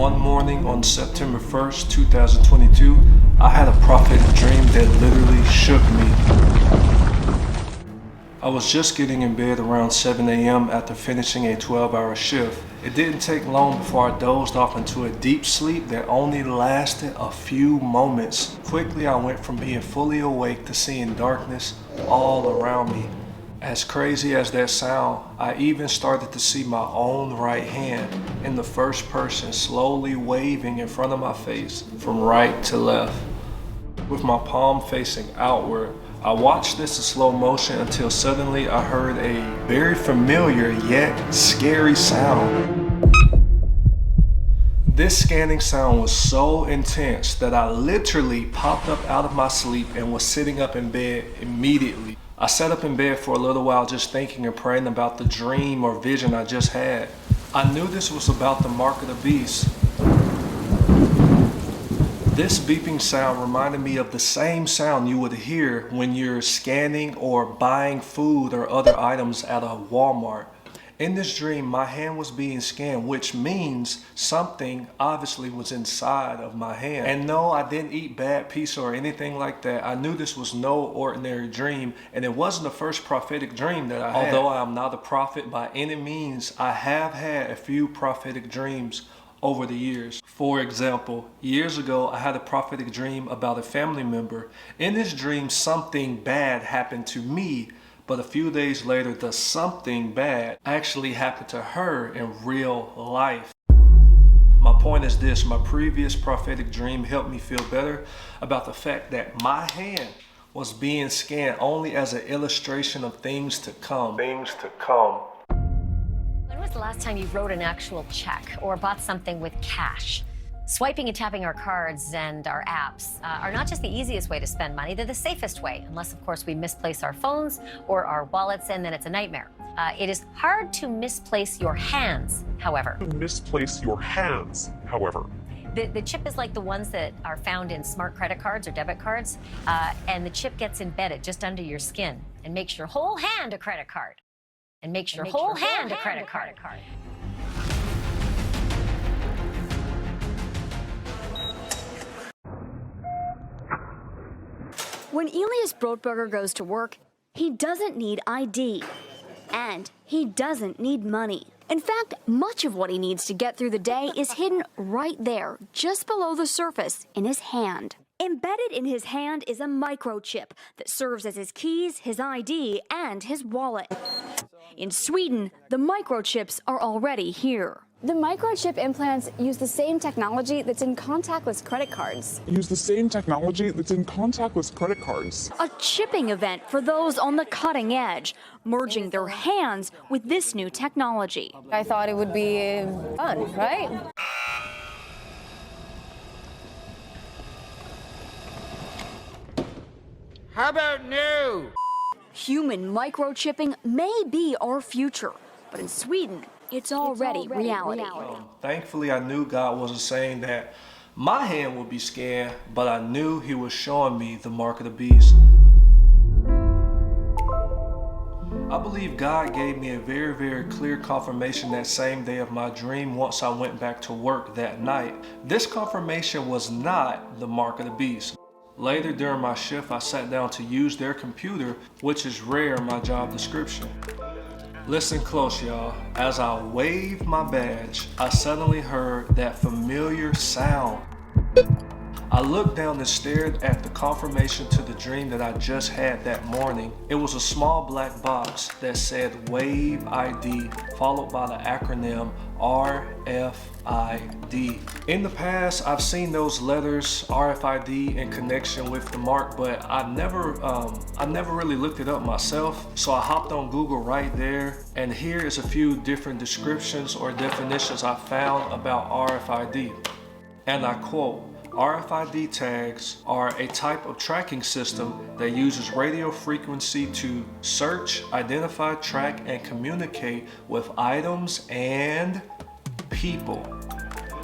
One morning on September 1st, 2022, I had a prophetic dream that literally shook me. I was just getting in bed around 7 a.m. after finishing a 12-hour shift. It didn't take long before I dozed off into a deep sleep that only lasted a few moments. Quickly, I went from being fully awake to seeing darkness all around me. As crazy as that sound, I even started to see my own right hand in the first person slowly waving in front of my face from right to left. With my palm facing outward, I watched this in slow motion until suddenly I heard a very familiar yet scary sound. This scanning sound was so intense that I literally popped up out of my sleep and was sitting up in bed immediately. I sat up in bed for a little while just thinking and praying about the dream or vision I just had. I knew this was about the mark of the beast. This beeping sound reminded me of the same sound you would hear when you're scanning or buying food or other items at a Walmart. In this dream, my hand was being scanned, which means something obviously was inside of my hand. And no, I didn't eat bad pizza or anything like that. I knew this was no ordinary dream, and it wasn't the first prophetic dream that I had. Although I am not a prophet by any means, I have had a few prophetic dreams over the years. For example, years ago, I had a prophetic dream about a family member. In this dream, something bad happened to me, but a few days later, the something bad actually happened to her in real life. My point is this: my previous prophetic dream helped me feel better about the fact that my hand was being scanned only as an illustration of things to come. Things to come. When was the last time you wrote an actual check or bought something with cash? Swiping and tapping our cards and our apps are not just the easiest way to spend money, they're the safest way, unless of course we misplace our phones or our wallets, and then it's a nightmare. It is hard to misplace your hands, however. Misplace your hands, however. The chip is like the ones that are found in smart credit cards or debit cards, and the chip gets embedded just under your skin and makes your whole hand a credit card. And makes your whole hand a credit card. When Elias Brotberger goes to work, he doesn't need ID. And he doesn't need money. In fact, much of what he needs to get through the day is hidden right there, just below the surface, in his hand. Embedded in his hand is a microchip that serves as his keys, his ID, and his wallet. In Sweden, the microchips are already here. The microchip implants use the same technology that's in contactless credit cards. Use the same technology that's in contactless credit cards. A chipping event for those on the cutting edge, merging their hands with this new technology. I thought it would be fun, right? How about new? Human microchipping may be our future, but in Sweden, it's already reality. Thankfully, I knew God wasn't saying that my hand would be scanned, but I knew He was showing me the mark of the beast. I believe God gave me a very, very clear confirmation that same day of my dream once I went back to work that night. This confirmation was not the mark of the beast. Later during my shift, I sat down to use their computer, which is rare in my job description. Listen close, y'all. As I waved my badge, I suddenly heard that familiar sound. I looked down and stared at the confirmation to the dream that I just had that morning. It was a small black box that said Wave ID, followed by the acronym RFID. In the past, I've seen those letters RFID in connection with the mark, but I never really looked it up myself. So I hopped on Google right there, and here is a few different descriptions or definitions I found about RFID. And I quote, RFID tags are a type of tracking system that uses radio frequency to search, identify, track, and communicate with items and people.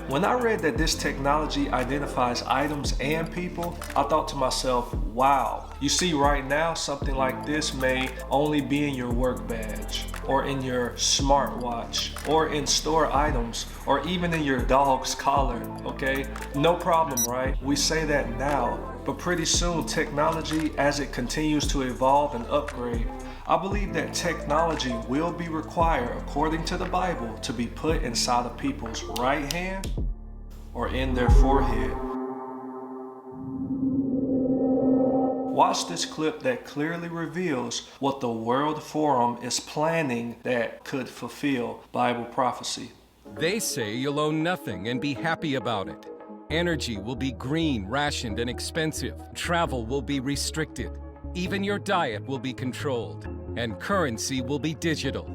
When I read that this technology identifies items and people, I thought to myself, wow. You see, right now, something like this may only be in your work badge, or in your smartwatch, or in store items, or even in your dog's collar, okay? No problem, right? We say that now, but pretty soon technology, as it continues to evolve and upgrade, I believe that technology will be required, according to the Bible, to be put inside of people's right hand or in their forehead. Watch this clip that clearly reveals what the World Forum is planning that could fulfill Bible prophecy. They say you'll own nothing and be happy about it. Energy will be green, rationed, and expensive. Travel will be restricted. Even your diet will be controlled. And currency will be digital.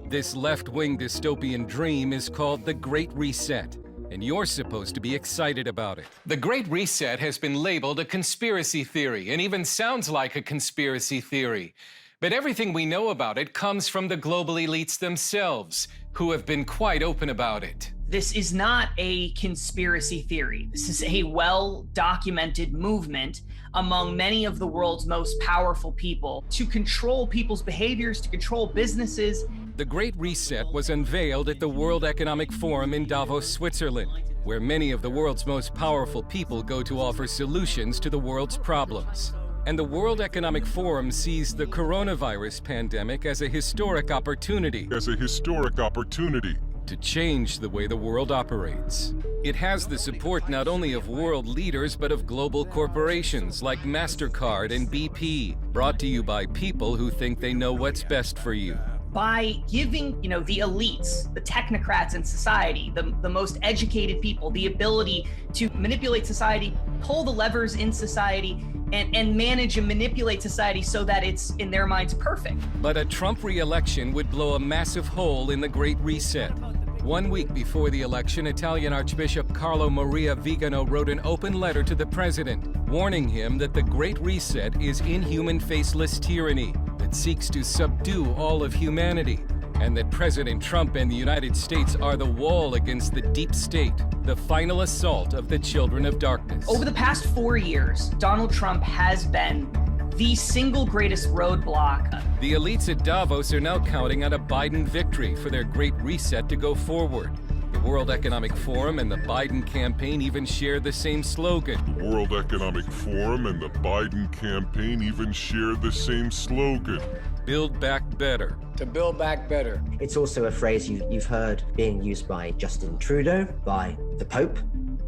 This left-wing dystopian dream is called the Great Reset, and you're supposed to be excited about it. The Great Reset has been labeled a conspiracy theory, and even sounds like a conspiracy theory. But everything we know about it comes from the global elites themselves, who have been quite open about it. This is not a conspiracy theory. This is a well-documented movement among many of the world's most powerful people to control people's behaviors, to control businesses. The Great Reset was unveiled at the World Economic Forum in Davos, Switzerland, where many of the world's most powerful people go to offer solutions to the world's problems. And the World Economic Forum sees the coronavirus pandemic as a historic opportunity to change the way the world operates. It has the support not only of world leaders, but of global corporations like MasterCard and BP, brought to you by people who think they know what's best for you. By giving, the elites, the technocrats in society, the most educated people, the ability to manipulate society, pull the levers in society, and manage and manipulate society so that it's, in their minds, perfect. But a Trump re-election would blow a massive hole in the Great Reset. 1 week before the election, Italian Archbishop Carlo Maria Vigano wrote an open letter to the president, warning him that the Great Reset is inhuman, faceless tyranny that seeks to subdue all of humanity, and that President Trump and the United States are the wall against the deep state, the final assault of the children of darkness. Over the past 4 years, Donald Trump has been the single greatest roadblock. The elites at Davos are now counting on a Biden victory for their Great Reset to go forward. The World Economic Forum and the Biden campaign even share the same slogan. Build back better. To build back better. It's also a phrase you've heard being used by Justin Trudeau, by the Pope,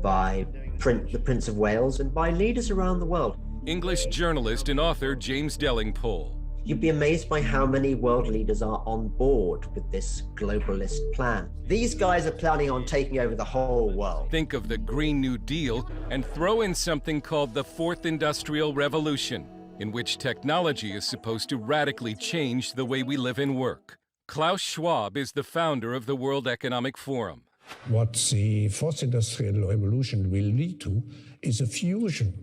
by the Prince of Wales, and by leaders around the world. English journalist and author James Delingpole. You'd be amazed by how many world leaders are on board with this globalist plan. These guys are planning on taking over the whole world. Think of the Green New Deal and throw in something called the Fourth Industrial Revolution, in which technology is supposed to radically change the way we live and work. Klaus Schwab is the founder of the World Economic Forum. What the Fourth Industrial Revolution will lead to is a fusion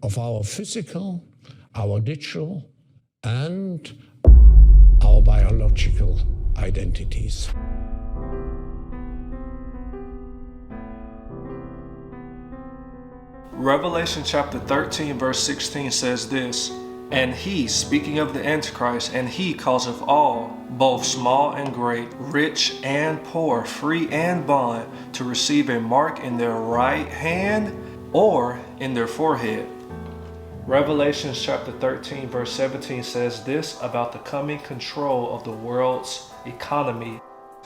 of our physical, our digital, and our biological identities. Revelation chapter 13 verse 16 says this, "And he," speaking of the Antichrist, "and he causeth all, both small and great, rich and poor, free and bond, to receive a mark in their right hand or in their forehead." Revelation chapter 13 verse 17 says this about the coming control of the world's economy,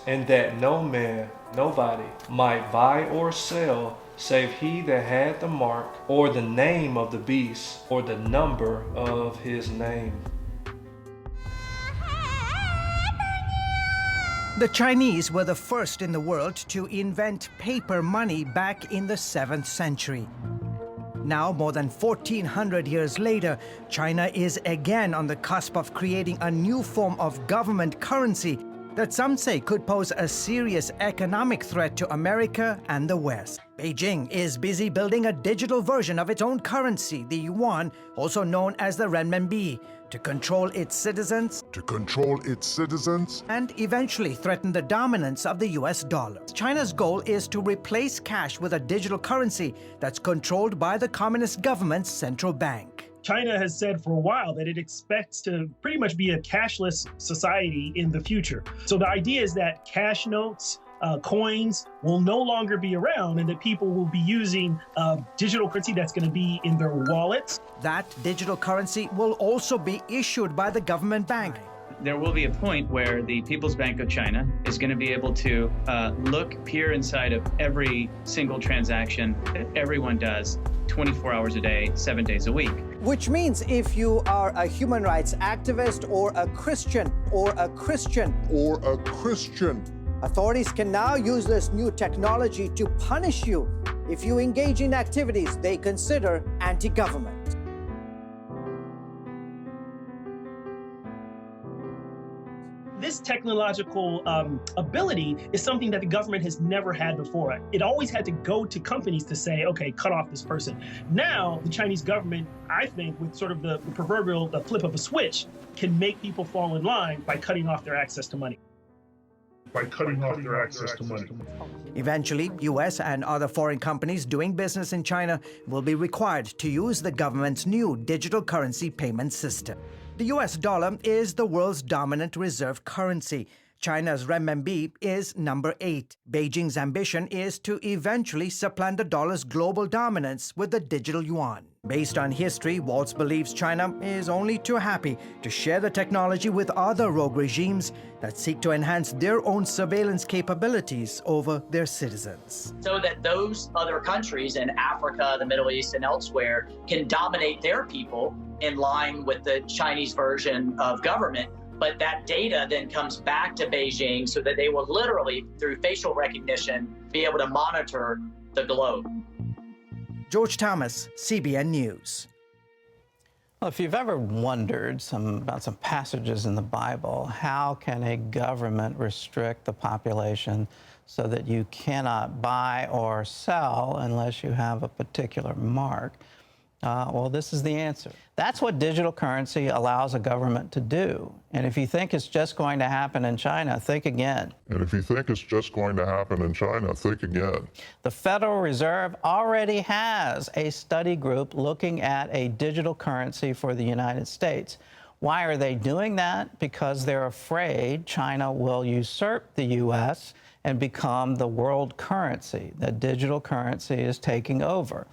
and that no man, nobody, might buy or sell save he that had the mark, or the name of the beast, or the number of his name. The Chinese were the first in the world to invent paper money back in the 7th century. Now, more than 1,400 years later, China is again on the cusp of creating a new form of government currency that some say could pose a serious economic threat to America and the West. Beijing is busy building a digital version of its own currency, the yuan, also known as the renminbi, to control its citizens and eventually threaten the dominance of the US dollar. China's goal is to replace cash with a digital currency that's controlled by the communist government's central bank. China has said for a while that it expects to pretty much be a cashless society in the future. So the idea is that cash notes, coins will no longer be around, and that people will be using digital currency that's going to be in their wallets. That digital currency will also be issued by the government bank. There will be a point where the People's Bank of China is going to be able to peer inside of every single transaction that everyone does 24 hours a day, 7 days a week. Which means if you are a human rights activist or a Christian, authorities can now use this new technology to punish you if you engage in activities they consider anti-government. This technological ability is something that the government has never had before. It always had to go to companies to say, okay, cut off this person. Now, the Chinese government, I think, with sort of the proverbial flip of a switch, can make people fall in line by cutting off their access to money. Eventually, US and other foreign companies doing business in China will be required to use the government's new digital currency payment system. The US dollar is the world's dominant reserve currency. China's renminbi is number 8. Beijing's ambition is to eventually supplant the dollar's global dominance with the digital yuan. Based on history, Waltz believes China is only too happy to share the technology with other rogue regimes that seek to enhance their own surveillance capabilities over their citizens. So that those other countries in Africa, the Middle East, and elsewhere can dominate their people in line with the Chinese version of government. But that data then comes back to Beijing so that they will literally, through facial recognition, be able to monitor the globe. George Thomas, CBN News. Well, if you've ever wondered about some passages in the Bible, how can a government restrict the population so that you cannot buy or sell unless you have a particular mark? Well, this is the answer. That's what digital currency allows a government to do. And if you think it's just going to happen in China, think again. The Federal Reserve already has a study group looking at a digital currency for the United States. Why are they doing that? Because they're afraid China will usurp the U.S. and become the world currency. That digital currency is taking over.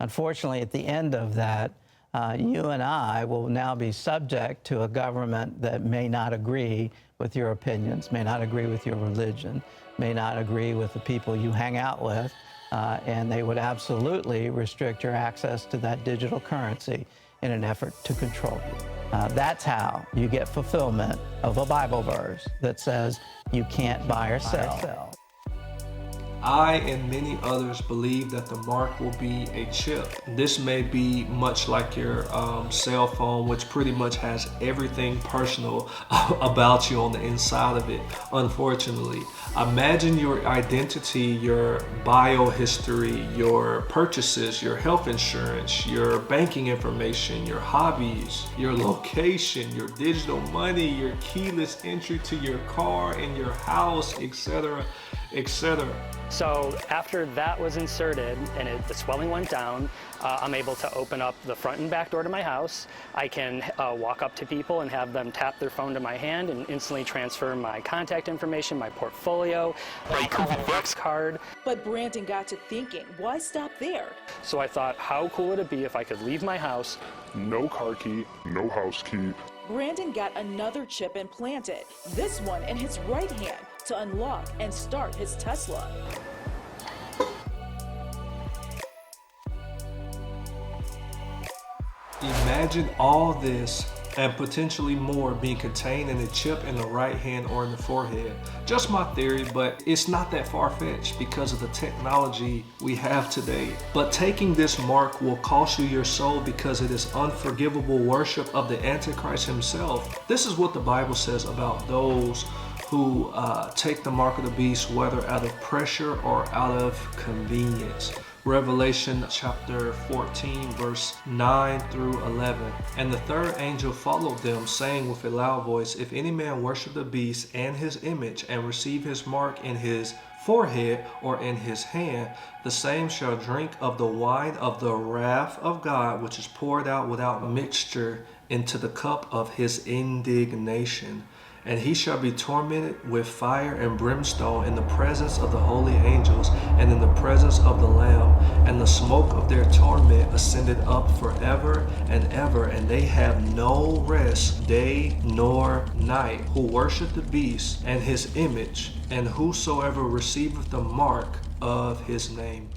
Unfortunately, at the end of that, you and I will now be subject to a government that may not agree with your opinions, may not agree with your religion, may not agree with the people you hang out with, and they would absolutely restrict your access to that digital currency in an effort to control you. That's how you get fulfillment of a Bible verse that says you can't buy or sell. I and many others believe that the mark will be a chip. This may be much like your cell phone, which pretty much has everything personal about you on the inside of it, unfortunately. Imagine your identity, your biohistory, your purchases, your health insurance, your banking information, your hobbies, your location, your digital money, your keyless entry to your car and your house, etc., etc. So after that was inserted and the swelling went down, I'm able to open up the front and back door to my house. I can walk up to people and have them tap their phone to my hand and instantly transfer my contact information, my portfolio, my COVID card. But Brandon got to thinking, why stop there? So I thought, how cool would it be if I could leave my house? No car key, no house key. Brandon got another chip implanted, this one in his right hand, to unlock and start his Tesla. Imagine all this and potentially more being contained in a chip in the right hand or in the forehead. Just my theory, but it's not that far-fetched because of the technology we have today. But taking this mark will cost you your soul because it is unforgivable worship of the Antichrist himself. This is what the Bible says about those who take the mark of the beast, whether out of pressure or out of convenience. Revelation chapter 14, verse 9 through 11. And the third angel followed them, saying with a loud voice, if any man worship the beast and his image, and receive his mark in his forehead or in his hand, the same shall drink of the wine of the wrath of God, which is poured out without mixture into the cup of his indignation. And he shall be tormented with fire and brimstone in the presence of the holy angels and in the presence of the Lamb. And the smoke of their torment ascended up forever and ever, and they have no rest day nor night, who worship the beast and his image, and whosoever receiveth the mark of his name.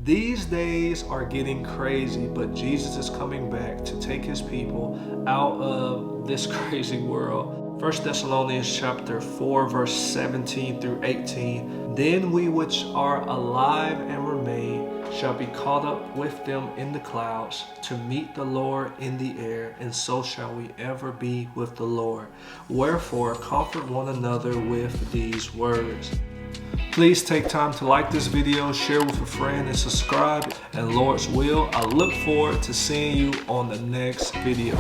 These days are getting crazy, but Jesus is coming back to take his people out of this crazy world. 1 Thessalonians chapter 4, verse 17 through 18. Then we which are alive and remain shall be caught up with them in the clouds to meet the Lord in the air, and so shall we ever be with the Lord. Wherefore comfort one another with these words. Please take time to like this video, share with a friend, and subscribe. And Lord's will, I look forward to seeing you on the next video.